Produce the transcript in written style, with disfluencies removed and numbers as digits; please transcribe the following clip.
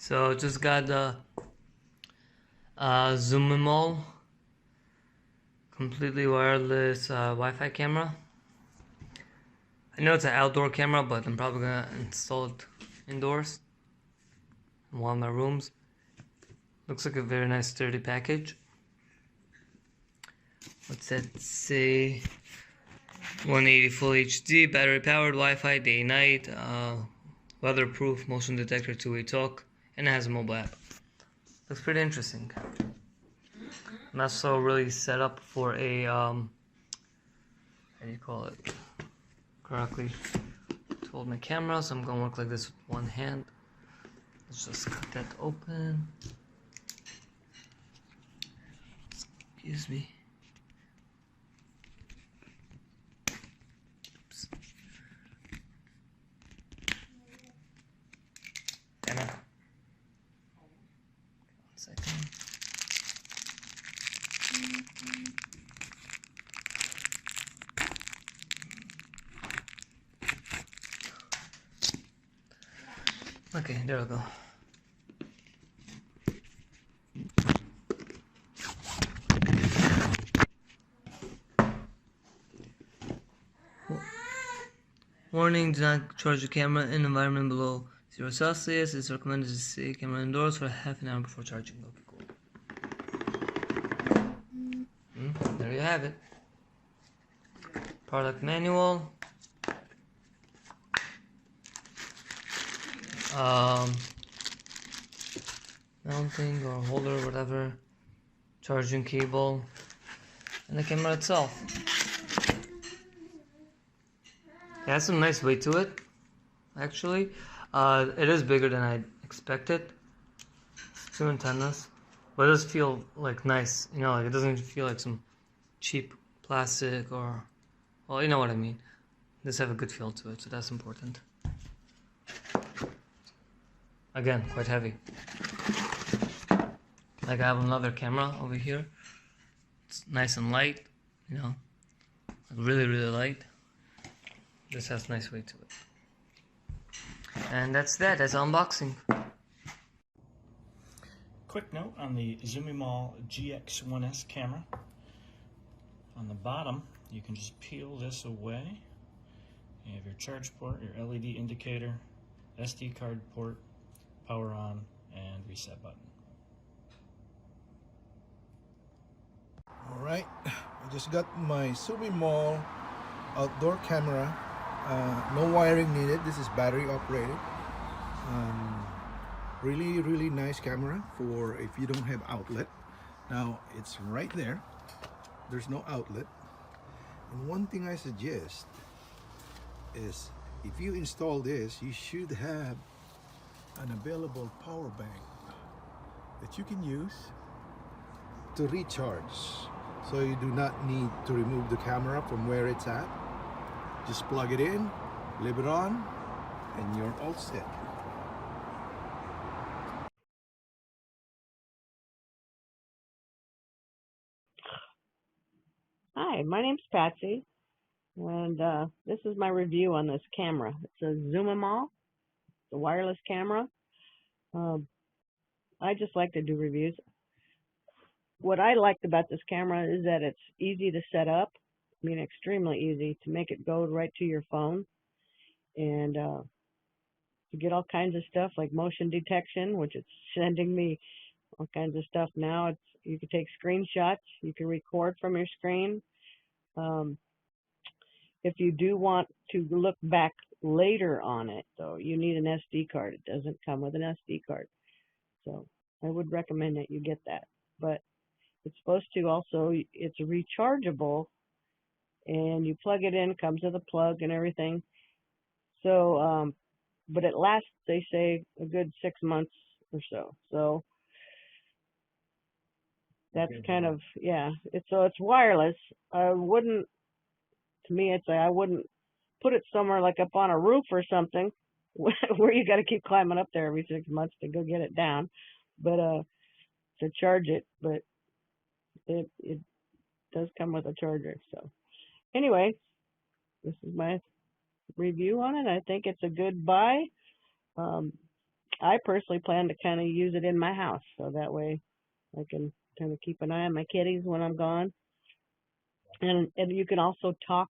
So just got the ZUMIMALL completely wireless Wi-Fi camera. I know it's an outdoor camera, but I'm probably gonna install it indoors in one of my rooms. Looks like a very nice sturdy package. What's that say? 180 full HD, battery powered, Wi-Fi, day night, weatherproof, motion detector, two-way talk, and it has a mobile app. Looks pretty interesting. Not so really set up for a how do you call it correctly to hold my camera, so I'm gonna work like this with one hand. Let's just cut that open. Excuse me. Oops. Damn it. 1 second. Okay, there we go. Warning, do not charge the camera in an environment below 0 Celsius. It's recommended to stay camera indoors for half an hour before charging. Okay, cool. There you have it. Product manual. Mounting or holder, whatever. Charging cable. And the camera itself. It has some nice weight to it, actually. It is bigger than I expected. 2 antennas, but it does feel like nice. You know, like it doesn't feel like some cheap plastic or, well, you know what I mean. It does have a good feel to it, so that's important. Again, quite heavy. Like I have another camera over here. It's nice and light, you know, really, really light. This has nice weight to it. And that's unboxing. Quick note on the ZUMIMALL GX1S camera. On the bottom, you can just peel this away. You have your charge port, your LED indicator, SD card port, power on, and reset button. Alright, I just got my ZUMIMALL outdoor camera. No wiring needed. This is battery operated. Really nice camera for if you don't have outlet. Now it's right there. There's no outlet. And one thing I suggest is if you install this, you should have an available power bank that you can use to recharge. So you do not need to remove the camera from where it's at. Just plug it in, leave it on, and you're all set. Hi, my name's Patsy, and this is my review on this camera. It's a ZUMIMALL, it's a wireless camera. I just like to do reviews. What I liked about this camera is that it's easy to set up. I mean, extremely easy to make it go right to your phone, and to get all kinds of stuff like motion detection, which it's sending me all kinds of stuff now. You can take screenshots, you can record from your screen. If you do want to look back later on it, though, you need an SD card. It doesn't come with an SD card, so I would recommend that you get that. But it's supposed to also, it's rechargeable, and you plug it in, comes with a plug and everything. So, but it lasts, they say, a good 6 months or so. So that's kind of, yeah. It's wireless. I wouldn't put it somewhere like up on a roof or something where you got to keep climbing up there every 6 months to go get it down, but to charge it. But it does come with a charger. So anyway, this is my review on it. I think it's a good buy. I personally plan to kind of use it in my house, so that way I can kind of keep an eye on my kitties when I'm gone. And you can also talk